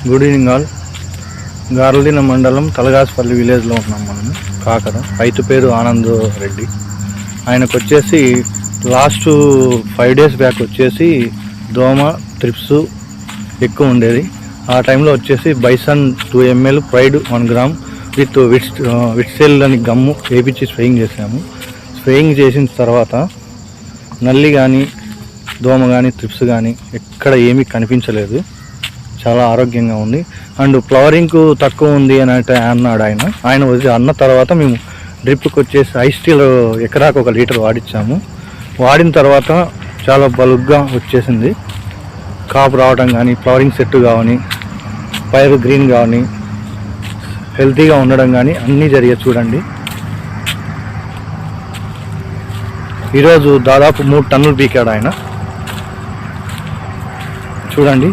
Good evening all. Garladinne మండలం తలగాసుపల్లి విలేజ్లో ఉన్నాం మనము. కాకర రైతు పేరు ఆనంద్ రెడ్డి. ఆయనకు వచ్చేసి లాస్ట్ 5 days బ్యాక్ వచ్చేసి దోమ త్రిప్స్ ఎక్కువ ఉండేది. ఆ టైంలో వచ్చేసి Bison 2 ml Pride 1 gram with విట్సెల్ అని గమ్ము వేపించి స్ప్రేయింగ్ చేసాము. స్ప్రేయింగ్ చేసిన తర్వాత నల్లి కానీ దోమ కానీ త్రిప్స్ కానీ ఎక్కడ ఏమీ కనిపించలేదు. చాలా ఆరోగ్యంగా ఉంది. అండ్ ఫ్లవరింగ్ తక్కువ ఉంది అని అన్నాడు ఆయన అన్న తర్వాత మేము డ్రిప్కి వచ్చేసి ఐస్టీల్ ఎకరాకు 1 లీటర్ వాడించాము. వాడిన తర్వాత చాలా బల్క్గా వచ్చేసింది. కాపు రావడం కానీ ఫ్లవరింగ్ సెట్ కానీ పైరు గ్రీన్ కానీ హెల్తీగా ఉండడం కానీ అన్నీ జరిగాయి. చూడండి, ఈరోజు దాదాపు 3 టన్నులు పీకాడు ఆయన. చూడండి.